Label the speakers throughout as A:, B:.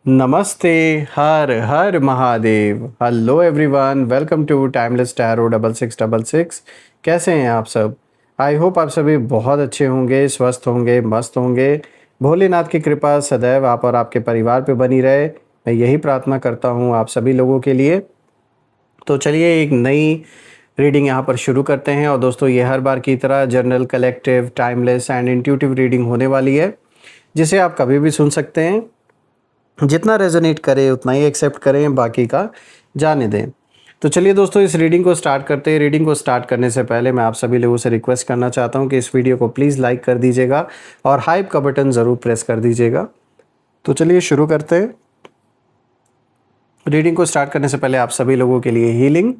A: नमस्ते। हर हर Mahadev. Hello everyone, welcome to Timeless Tarot 6666। कैसे हैं आप सब? आई होप आप सभी बहुत अच्छे होंगे, स्वस्थ होंगे, मस्त होंगे। भोलेनाथ की कृपा सदैव आप और आपके परिवार पे बनी रहे, मैं यही प्रार्थना करता हूँ आप सभी लोगों के लिए। तो चलिए एक नई रीडिंग यहाँ पर शुरू करते हैं। और दोस्तों, ये हर बार की तरह general, collective, timeless and intuitive reading होने वाली है, जिसे आप कभी भी सुन सकते हैं। जितना रेजोनेट करे उतना ही एक्सेप्ट करें, बाकी का जाने दें। तो चलिए दोस्तों, इस रीडिंग को स्टार्ट करते हैं। रीडिंग को स्टार्ट करने से पहले मैं आप सभी लोगों से रिक्वेस्ट करना चाहता हूं कि इस वीडियो को प्लीज़ लाइक कर दीजिएगा और हाइप का बटन ज़रूर प्रेस कर दीजिएगा। तो चलिए शुरू करते हैं। रीडिंग को स्टार्ट करने से पहले आप सभी लोगों के लिए हीलिंग।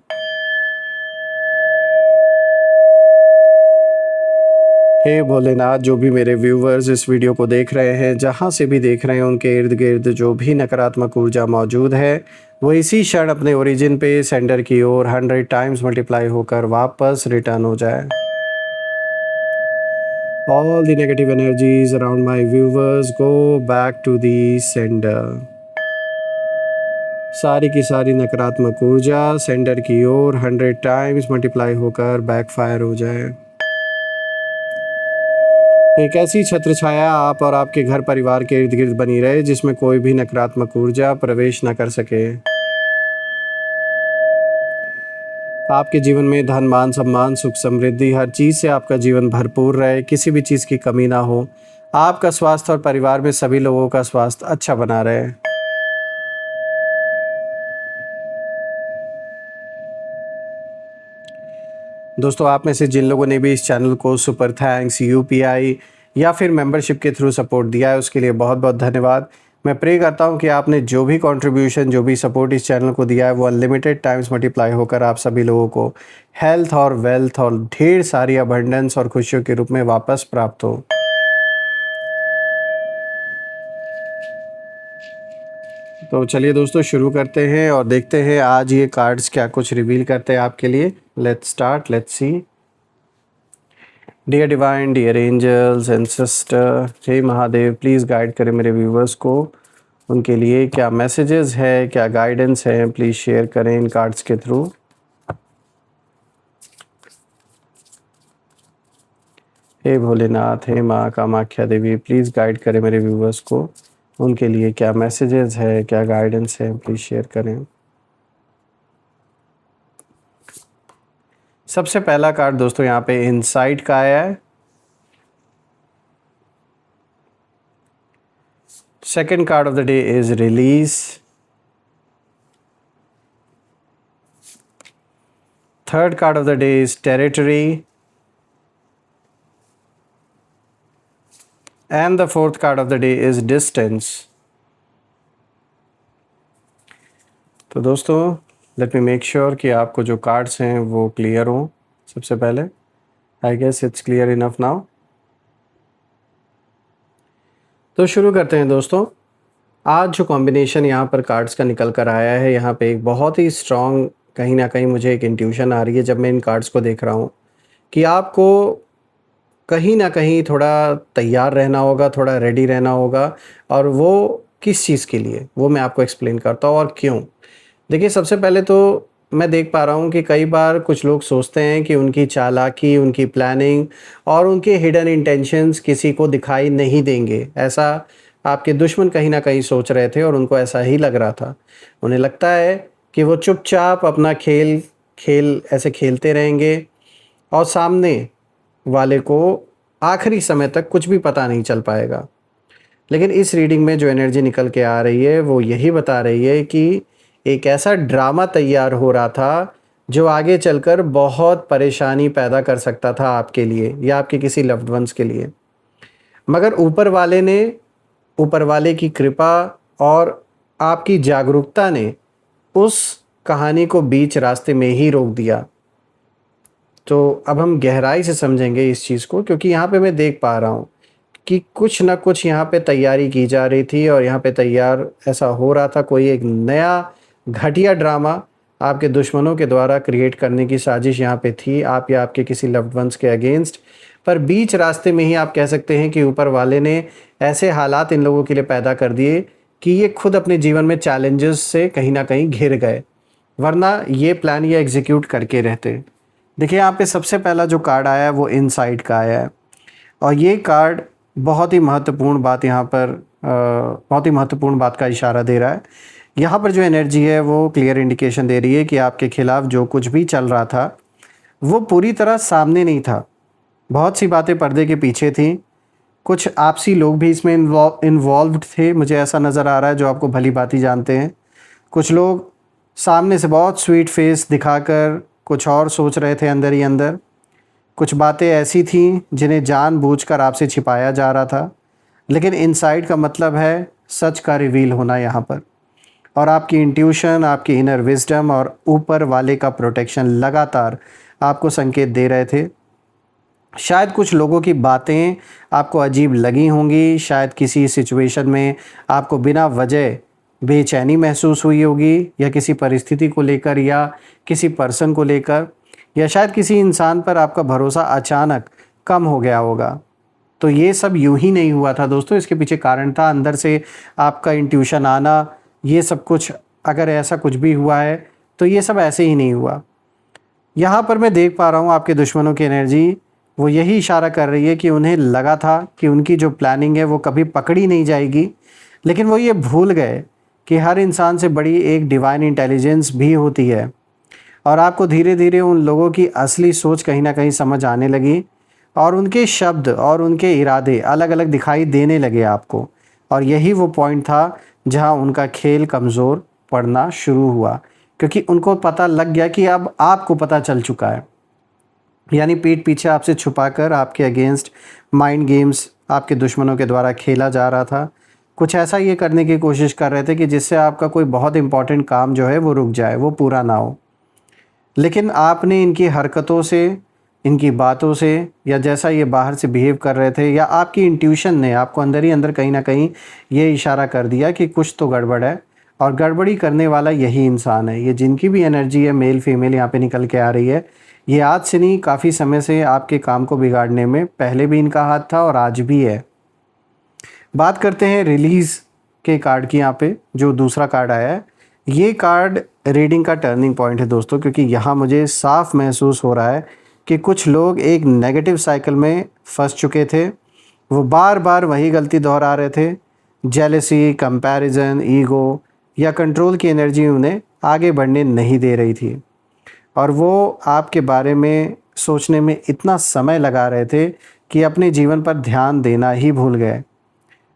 A: हे भोलेनाथ, जो भी मेरे व्यूवर्स इस वीडियो को देख रहे हैं, जहाँ से भी देख रहे हैं, उनके इर्द गिर्द जो भी नकारात्मक ऊर्जा मौजूद है, वो इसी क्षण अपने ओरिजिन पे सेंटर की ओर 100 टाइम्स मल्टीप्लाई होकर वापस रिटर्न हो जाए। All the negative energies around my viewers go back to the sender। सारी की सारी नकारात्मक ऊर्जा सेंटर की ओर 100 टाइम्स मल्टीप्लाई होकर बैकफायर हो जाए। एक ऐसी छत्र छाया आप और आपके घर परिवार के इर्द गिर्द बनी रहे, जिसमें कोई भी नकारात्मक ऊर्जा प्रवेश न कर सके। आपके जीवन में धन, मान, सम्मान, सुख, समृद्धि, हर चीज़ से आपका जीवन भरपूर रहे, किसी भी चीज़ की कमी ना हो। आपका स्वास्थ्य और परिवार में सभी लोगों का स्वास्थ्य अच्छा बना रहे। दोस्तों, आप में से जिन लोगों ने भी इस चैनल को सुपर थैंक्स, यूपीआई या फिर मेंबरशिप के थ्रू सपोर्ट दिया है, उसके लिए बहुत बहुत धन्यवाद। मैं प्रे करता हूं कि आपने जो भी कंट्रीब्यूशन, जो भी सपोर्ट इस चैनल को दिया है, वो अनलिमिटेड टाइम्स मल्टीप्लाई होकर आप सभी लोगों को हेल्थ और वेल्थ और ढेर सारी अबंडेंस और खुशियों के रूप में वापस प्राप्त हो। तो चलिए दोस्तों, शुरू करते हैं और देखते हैं आज ये कार्ड्स क्या कुछ रिवील करते हैं आपके लिए। Let's start, let's see. Dear divine, dear angels and sister, हे महादेव, प्लीज़ गाइड करें मेरे व्यूवर्स को। उनके लिए क्या मैसेजेस है, क्या गाइडेंस है, प्लीज़ शेयर करें इन कार्ड्स के थ्रू। हे भोलेनाथ, हे माँ कामाख्या देवी, प्लीज़ गाइड करें मेरे व्यूवर्स को। उनके लिए क्या मैसेजेस है, क्या गाइडेंस है, प्लीज़ शेयर करें। सबसे पहला कार्ड दोस्तों यहाँ पे इनसाइट का आया है। Second card of the day is release. Third card of the day is territory. And the fourth card of the day is distance. तो दोस्तों, लेट मी मेक श्योर कि आपको जो कार्ड्स हैं वो क्लियर हों। सबसे पहले I guess it's clear enough now. तो शुरू करते हैं दोस्तों। आज जो कॉम्बिनेशन यहाँ पर कार्ड्स का निकल कर आया है, यहाँ पे एक बहुत ही स्ट्रॉन्ग, कहीं ना कहीं मुझे एक इंट्यूशन आ रही है जब मैं इन कार्ड्स को देख रहा हूँ, कि आपको कहीं ना कहीं थोड़ा तैयार रहना होगा, थोड़ा रेडी रहना होगा। और वो किस चीज़ के लिए, वो मैं आपको एक्सप्लेन करता हूँ और क्यों। देखिए, सबसे पहले तो मैं देख पा रहा हूँ कि कई बार कुछ लोग सोचते हैं कि उनकी चालाकी, उनकी प्लानिंग और उनके हिडन इंटेंशंस किसी को दिखाई नहीं देंगे। ऐसा आपके दुश्मन कहीं ना कहीं सोच रहे थे और उनको ऐसा ही लग रहा था। उन्हें लगता है कि वो चुपचाप अपना खेल खेल ऐसे खेलते रहेंगे और सामने वाले को आखिरी समय तक कुछ भी पता नहीं चल पाएगा। लेकिन इस रीडिंग में जो एनर्जी निकल के आ रही है, वो यही बता रही है कि एक ऐसा ड्रामा तैयार हो रहा था जो आगे चलकर बहुत परेशानी पैदा कर सकता था आपके लिए या आपके किसी लव्ड वंस के लिए। मगर ऊपर वाले की कृपा और आपकी जागरूकता ने उस कहानी को बीच रास्ते में ही रोक दिया। तो अब हम गहराई से समझेंगे इस चीज़ को, क्योंकि यहाँ पे मैं देख पा रहा हूँ कि कुछ ना कुछ यहाँ पे तैयारी की जा रही थी और यहाँ पे तैयार ऐसा हो रहा था, कोई एक नया घटिया ड्रामा आपके दुश्मनों के द्वारा क्रिएट करने की साजिश यहाँ पे थी, आप या आपके किसी लव्ड वंस के अगेंस्ट। पर बीच रास्ते में ही आप कह सकते हैं कि ऊपर वाले ने ऐसे हालात इन लोगों के लिए पैदा कर दिए कि ये खुद अपने जीवन में चैलेंजेस से कहीं न कहीं घिर गए, वरना ये प्लान ये एग्ज़ीक्यूट करके रहते। देखिए यहाँ पे सबसे पहला जो कार्ड आया है वो इनसाइड का आया है, और ये कार्ड बहुत ही महत्वपूर्ण बात यहाँ पर बहुत ही महत्वपूर्ण बात का इशारा दे रहा है। यहाँ पर जो एनर्जी है वो क्लियर इंडिकेशन दे रही है कि आपके खिलाफ जो कुछ भी चल रहा था वो पूरी तरह सामने नहीं था। बहुत सी बातें पर्दे के पीछे थीं। कुछ आपसी लोग भी इसमें इन्वॉल्व्ड थे, मुझे ऐसा नज़र आ रहा है, जो आपको भली भांति जानते हैं। कुछ लोग सामने से बहुत स्वीट फेस दिखाकर कुछ और सोच रहे थे अंदर ही अंदर। कुछ बातें ऐसी थीं जिन्हें जानबूझकर आपसे छिपाया जा रहा था, लेकिन इनसाइड का मतलब है सच का रिवील होना यहाँ पर। और आपकी इंट्यूशन, आपकी इनर विजडम और ऊपर वाले का प्रोटेक्शन लगातार आपको संकेत दे रहे थे। शायद कुछ लोगों की बातें आपको अजीब लगी होंगी, शायद किसी सिचुएशन में आपको बिना वजह बेचैनी महसूस हुई होगी, या किसी परिस्थिति को लेकर, या किसी पर्सन को लेकर, या शायद किसी इंसान पर आपका भरोसा अचानक कम हो गया होगा। तो ये सब यूं ही नहीं हुआ था दोस्तों, इसके पीछे कारण था अंदर से आपका इंट्यूशन आना। ये सब कुछ, अगर ऐसा कुछ भी हुआ है तो ये सब ऐसे ही नहीं हुआ। यहाँ पर मैं देख पा रहा हूँ आपके दुश्मनों की एनर्जी वो यही इशारा कर रही है कि उन्हें लगा था कि उनकी जो प्लानिंग है वो कभी पकड़ी नहीं जाएगी, लेकिन वो ये भूल गए कि हर इंसान से बड़ी एक डिवाइन इंटेलिजेंस भी होती है। और आपको धीरे धीरे उन लोगों की असली सोच कहीं ना कहीं समझ आने लगी, और उनके शब्द और उनके इरादे अलग अलग दिखाई देने लगे आपको। और यही वो पॉइंट था जहां उनका खेल कमज़ोर पड़ना शुरू हुआ, क्योंकि उनको पता लग गया कि अब आपको पता चल चुका है। यानी पीठ पीछे आपसे छुपाकर आपके अगेंस्ट माइंड गेम्स आपके दुश्मनों के द्वारा खेला जा रहा था। कुछ ऐसा ये करने की कोशिश कर रहे थे कि जिससे आपका कोई बहुत इंपॉर्टेंट काम जो है वो रुक जाए, वो पूरा ना हो। लेकिन आपने इनकी हरकतों से, इनकी बातों से, या जैसा ये बाहर से बिहेव कर रहे थे, या आपकी इंट्यूशन ने आपको अंदर ही अंदर कहीं ना कहीं ये इशारा कर दिया कि कुछ तो गड़बड़ है। और गड़बड़ी करने वाला यही इंसान है। ये जिनकी भी एनर्जी है, मेल फीमेल, यहाँ पे निकल के आ रही है, ये आज से नहीं, काफ़ी समय से आपके काम को बिगाड़ने में पहले भी इनका हाथ था और आज भी है। बात करते हैं रिलीज़ के कार्ड की। यहाँ पे जो दूसरा कार्ड आया है, ये कार्ड रीडिंग का टर्निंग पॉइंट है दोस्तों, क्योंकि यहाँ मुझे साफ महसूस हो रहा है कि कुछ लोग एक नेगेटिव साइकिल में फंस चुके थे। वो बार बार वही गलती दोहरा रहे थे। जेलसी, कंपैरिजन, ईगो या कंट्रोल की एनर्जी उन्हें आगे बढ़ने नहीं दे रही थी, और वो आपके बारे में सोचने में इतना समय लगा रहे थे कि अपने जीवन पर ध्यान देना ही भूल गए।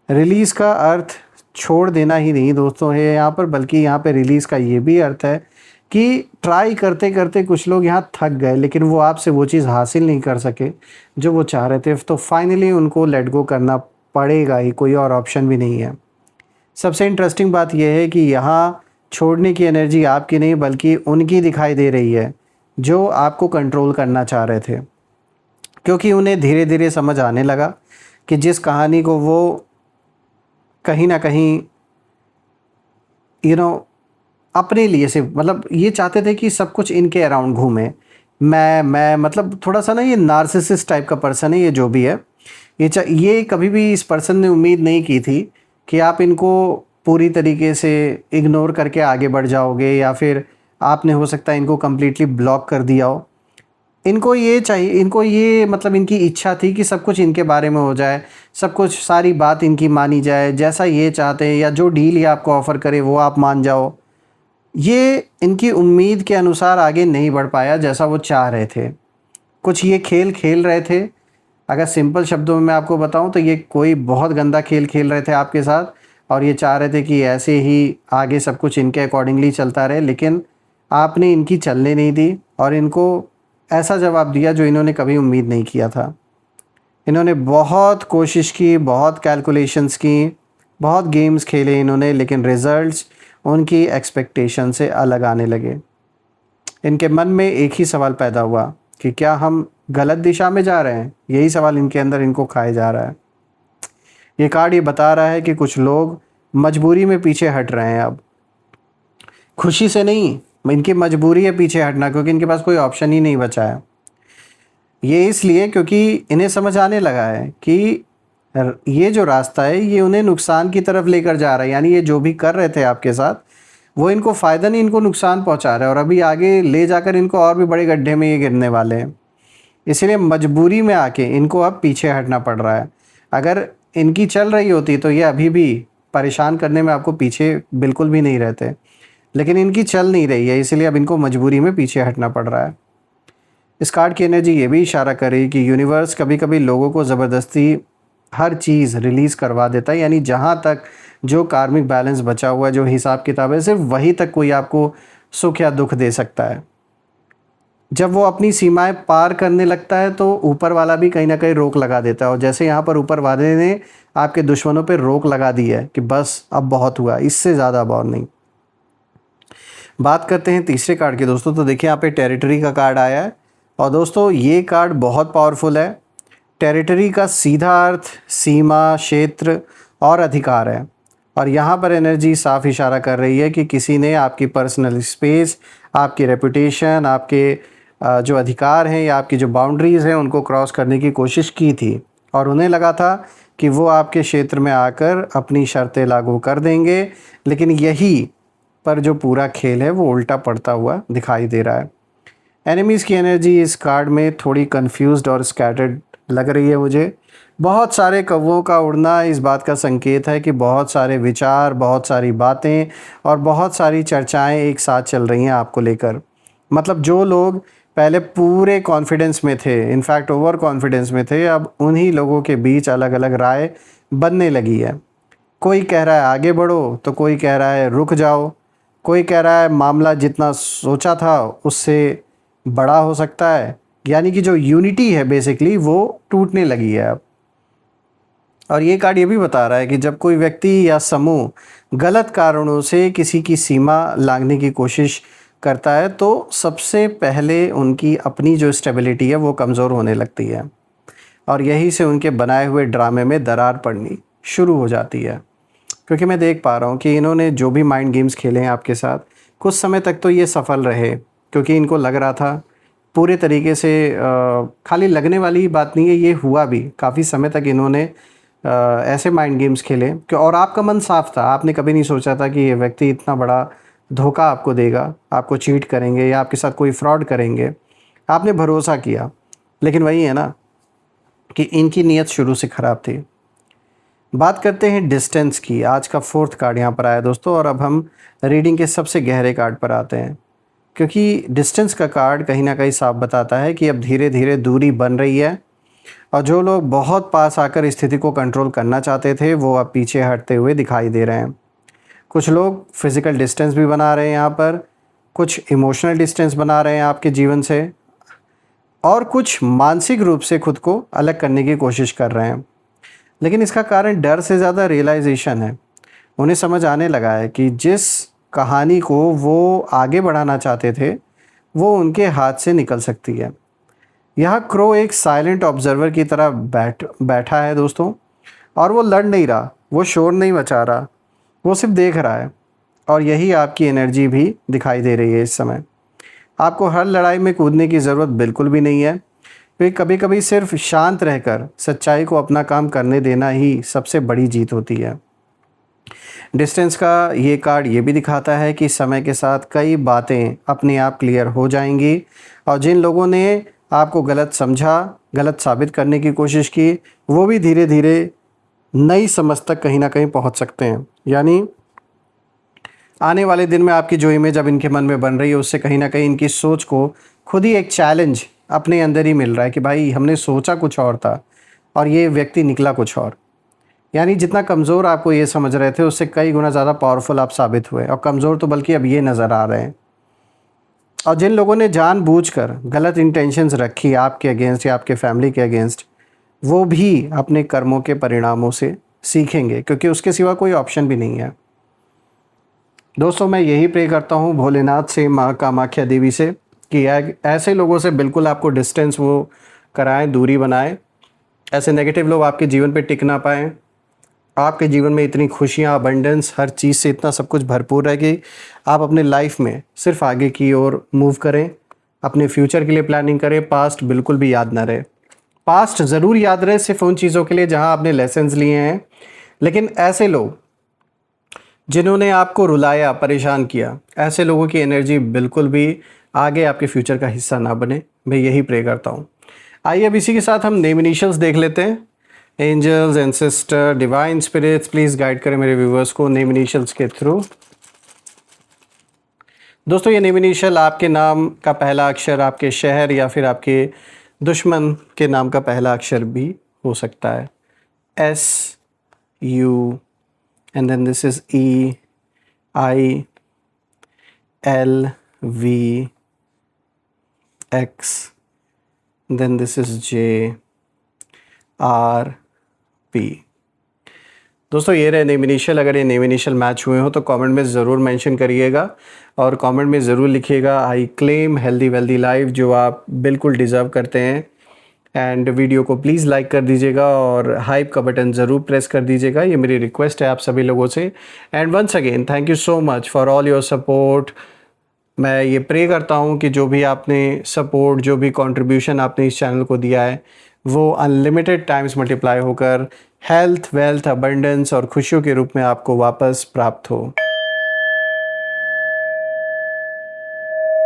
A: रिलीज़ का अर्थ छोड़ देना ही नहीं दोस्तों है यहाँ पर, बल्कि यहाँ पे रिलीज़ का ये भी अर्थ है कि ट्राई करते करते कुछ लोग यहाँ थक गए, लेकिन वो आपसे वो चीज़ हासिल नहीं कर सके जो वो चाह रहे थे। तो फाइनली उनको लेट गो करना पड़ेगा ही, कोई और ऑप्शन भी नहीं है। सबसे इंटरेस्टिंग बात यह है कि यहाँ छोड़ने की एनर्जी आपकी नहीं बल्कि उनकी दिखाई दे रही है, जो आपको कंट्रोल करना चाह रहे थे। क्योंकि उन्हें धीरे धीरे समझ आने लगा कि जिस कहानी को वो कहीं ना कहीं अपने लिए से, मतलब ये चाहते थे कि सब कुछ इनके अराउंड घूमे। मैं मतलब थोड़ा सा ना, ये नार्सिसिस्ट टाइप का पर्सन है ये, जो भी है। ये कभी भी इस पर्सन ने उम्मीद नहीं की थी कि आप इनको पूरी तरीके से इग्नोर करके आगे बढ़ जाओगे, या फिर आपने हो सकता है इनको कम्प्लीटली ब्लॉक कर दिया हो। इनको ये चाहिए, इनको ये मतलब इनकी इच्छा थी कि सब कुछ इनके बारे में हो जाए, सब कुछ, सारी बात इनकी मानी जाए, जैसा ये चाहते हैं, या जो डील ये आपको ऑफ़र करे वो आप मान जाओ। ये इनकी उम्मीद के अनुसार आगे नहीं बढ़ पाया जैसा वो चाह रहे थे। कुछ ये खेल खेल रहे थे। अगर सिंपल शब्दों में मैं आपको बताऊं तो ये कोई बहुत गंदा खेल खेल रहे थे आपके साथ, और ये चाह रहे थे कि ऐसे ही आगे सब कुछ इनके अकॉर्डिंगली चलता रहे। लेकिन आपने इनकी चलने नहीं दी, और इनको ऐसा जवाब दिया जो इन्होंने कभी उम्मीद नहीं किया था। इन्होंने बहुत कोशिश की, बहुत कैलकुलेशंस की, बहुत गेम्स खेले इन्होंने, लेकिन रिज़ल्ट्स उनकी एक्सपेक्टेशन से अलग आने लगे। इनके मन में एक ही सवाल पैदा हुआ कि क्या हम गलत दिशा में जा रहे हैं। यही सवाल इनके अंदर इनको खाए जा रहा है। ये कार्ड ये बता रहा है कि कुछ लोग मजबूरी में पीछे हट रहे हैं अब, खुशी से नहीं। इनकी मजबूरी है पीछे हटना, क्योंकि इनके पास कोई ऑप्शन ही नहीं बचा है। ये इसलिए क्योंकि इन्हें समझ आने लगा है कि ये जो रास्ता है ये उन्हें नुकसान की तरफ लेकर जा रहा है, यानी ये जो भी कर रहे थे आपके साथ वो इनको फ़ायदा नहीं, इनको नुकसान पहुंचा रहा है, और अभी आगे ले जाकर इनको और भी बड़े गड्ढे में ये गिरने वाले हैं। इसीलिए मजबूरी में आके इनको अब पीछे हटना पड़ रहा है। अगर इनकी चल रही होती तो ये अभी भी परेशान करने में आपको पीछे बिल्कुल भी नहीं रहते, लेकिन इनकी चल नहीं रही है, इसलिए अब इनको मजबूरी में पीछे हटना पड़ रहा है। इस कार्ड की एनर्जी ये भी इशारा कर रही है कि यूनिवर्स कभी कभी लोगों को ज़बरदस्ती हर चीज़ रिलीज़ करवा देता है, यानी जहाँ तक जो कार्मिक बैलेंस बचा हुआ है, जो हिसाब किताब है, सिर्फ वहीं तक कोई आपको सुख या दुख दे सकता है। जब वो अपनी सीमाएं पार करने लगता है तो ऊपर वाला भी कहीं ना कहीं रोक लगा देता है, और जैसे यहाँ पर ऊपर वाले ने आपके दुश्मनों पर रोक लगा दी है कि बस अब बहुत हुआ, इससे ज़्यादा अब और नहीं। बात करते हैं तीसरे कार्ड की दोस्तों। तो देखिए यहाँ पे टेरिटरी का कार्ड आया है, और दोस्तों ये कार्ड बहुत पावरफुल है। टेरिटरी का सीधा अर्थ सीमा, क्षेत्र और अधिकार है, और यहाँ पर एनर्जी साफ इशारा कर रही है कि किसी ने आपकी पर्सनल स्पेस, आपकी रेपुटेशन, आपके जो अधिकार हैं या आपकी जो बाउंड्रीज़ हैं उनको क्रॉस करने की कोशिश की थी, और उन्हें लगा था कि वो आपके क्षेत्र में आकर अपनी शर्तें लागू कर देंगे, लेकिन यही पर जो पूरा खेल है वो उल्टा पड़ता हुआ दिखाई दे रहा है। एनिमीज़ की एनर्जी इस कार्ड में थोड़ी कंफ्यूज्ड और स्कैटर्ड लग रही है मुझे। बहुत सारे कौवों का उड़ना इस बात का संकेत है कि बहुत सारे विचार, बहुत सारी बातें और बहुत सारी चर्चाएं एक साथ चल रही हैं आपको लेकर। मतलब जो लोग पहले पूरे कॉन्फिडेंस में थे, इनफैक्ट ओवर कॉन्फिडेंस में थे, अब उन्हीं लोगों के बीच अलग अलग राय बनने लगी है। कोई कह रहा है आगे बढ़ो, तो कोई कह रहा है रुक जाओ, कोई कह रहा है मामला जितना सोचा था उससे बड़ा हो सकता है। यानी कि जो यूनिटी है बेसिकली वो टूटने लगी है अब। और ये कार्ड ये भी बता रहा है कि जब कोई व्यक्ति या समूह गलत कारणों से किसी की सीमा लांघने की कोशिश करता है तो सबसे पहले उनकी अपनी जो स्टेबिलिटी है वो कमज़ोर होने लगती है, और यहीं से उनके बनाए हुए ड्रामे में दरार पड़नी शुरू हो जाती है। क्योंकि मैं देख पा रहा हूँ कि इन्होंने जो भी माइंड गेम्स खेले हैं आपके साथ, कुछ समय तक तो ये सफल रहे, क्योंकि इनको लग रहा था पूरे तरीके से खाली लगने वाली ही बात नहीं है, ये हुआ भी। काफ़ी समय तक इन्होंने ऐसे माइंड गेम्स खेले कि, और आपका मन साफ था, आपने कभी नहीं सोचा था कि ये व्यक्ति इतना बड़ा धोखा आपको देगा, आपको चीट करेंगे या आपके साथ कोई फ्रॉड करेंगे। आपने भरोसा किया, लेकिन वही है ना कि इनकी नीयत शुरू से ख़राब थी। बात करते हैं डिस्टेंस की। आज का फोर्थ कार्ड यहाँ पर आया दोस्तों, और अब हम रीडिंग के सबसे गहरे कार्ड पर आते हैं, क्योंकि डिस्टेंस का कार्ड कहीं ना कहीं साफ बताता है कि अब धीरे धीरे दूरी बन रही है, और जो लोग बहुत पास आकर स्थिति को कंट्रोल करना चाहते थे वो अब पीछे हटते हुए दिखाई दे रहे हैं। कुछ लोग फिज़िकल डिस्टेंस भी बना रहे हैं यहाँ पर, कुछ इमोशनल डिस्टेंस बना रहे हैं आपके जीवन से, और कुछ मानसिक रूप से खुद को अलग करने की कोशिश कर रहे हैं। लेकिन इसका कारण डर से ज़्यादा रियलाइजेशन है। उन्हें समझ आने लगा है कि जिस कहानी को वो आगे बढ़ाना चाहते थे वो उनके हाथ से निकल सकती है। यह क्रो एक साइलेंट ऑब्जर्वर की तरह बैठा है दोस्तों, और वो लड़ नहीं रहा, वो शोर नहीं मचा रहा, वो सिर्फ देख रहा है। और यही आपकी एनर्जी भी दिखाई दे रही है इस समय। आपको हर लड़ाई में कूदने की ज़रूरत बिल्कुल भी नहीं है। फिर कभी कभी सिर्फ शांत रहकर सच्चाई को अपना काम करने देना ही सबसे बड़ी जीत होती है। डिस्टेंस का ये कार्ड ये भी दिखाता है कि समय के साथ कई बातें अपने आप क्लियर हो जाएंगी, और जिन लोगों ने आपको गलत समझा, गलत साबित करने की कोशिश की, वो भी धीरे धीरे नई समझ तक कहीं ना कहीं पहुंच सकते हैं। यानी आने वाले दिन में आपकी जो इमेज अब इनके मन में बन रही है उससे कहीं ना कहीं इनकी सोच को खुद ही एक चैलेंज अपने अंदर ही मिल रहा है कि भाई हमने सोचा कुछ और था और ये व्यक्ति निकला कुछ और। यानी जितना कमज़ोर आपको ये समझ रहे थे उससे कई गुना ज़्यादा पावरफुल आप साबित हुए, और कमज़ोर तो बल्कि अब ये नज़र आ रहे हैं। और जिन लोगों ने जानबूझकर गलत इंटेंशंस रखी आपके अगेंस्ट या आपके फैमिली के अगेंस्ट, वो भी अपने कर्मों के परिणामों से सीखेंगे, क्योंकि उसके सिवा कोई ऑप्शन भी नहीं है। दोस्तों मैं यही प्रे करता हूँ भोलेनाथ से, माँ कामाख्या देवी से, कि ऐसे लोगों से बिल्कुल आपको डिस्टेंस वो कराएं, दूरी बनाएं। ऐसे नेगेटिव लोग आपके जीवन पे टिक ना पाएँ। आपके जीवन में इतनी खुशियाँ, अबंडेंस, हर चीज़ से इतना सब कुछ भरपूर है कि आप अपने लाइफ में सिर्फ आगे की ओर मूव करें, अपने फ्यूचर के लिए प्लानिंग करें, पास्ट बिल्कुल भी याद ना रहे। पास्ट ज़रूर याद रहे सिर्फ उन चीज़ों के लिए जहां आपने लेसन्स लिए हैं, लेकिन ऐसे लोग जिन्होंने आपको रुलाया, परेशान किया, ऐसे लोगों की एनर्जी बिल्कुल भी आगे आपके फ्यूचर का हिस्सा ना बने। मैं यही प्रे करता हूँ। आइए अब इसी के साथ हम नेम इनिशियल्स देख लेते हैं। Angels, ancestor, divine spirits, please guide करें मेरे व्यूवर्स को नेम इनिशियल्स के थ्रू। दोस्तों, ये नेम इनिशियल आपके नाम का पहला अक्षर, आपके शहर या फिर आपके दुश्मन के नाम का पहला अक्षर भी हो सकता है। S, you, and then this is E, I, L, V, X, then this is J, R, P। दोस्तों, ये रहे नेम इनिशियल। अगर ये नेम इनिशियल मैच हुए हो तो कमेंट में ज़रूर मेंशन करिएगा और कमेंट में ज़रूर लिखिएगा I claim healthy wealthy life, जो आप बिल्कुल डिज़र्व करते हैं। एंड वीडियो को प्लीज़ लाइक कर दीजिएगा और हाइप का बटन ज़रूर प्रेस कर दीजिएगा, ये मेरी रिक्वेस्ट है आप सभी लोगों से। And once again thank you so much for all your support. मैं ये प्रे करता हूँ कि जो भी आपने सपोर्ट, जो भी कंट्रीब्यूशन आपने इस चैनल को दिया है, वो अनलिमिटेड टाइम्स मल्टीप्लाई होकर हेल्थ, वेल्थ, अबंडेंस और खुशियों के रूप में आपको वापस प्राप्त हो।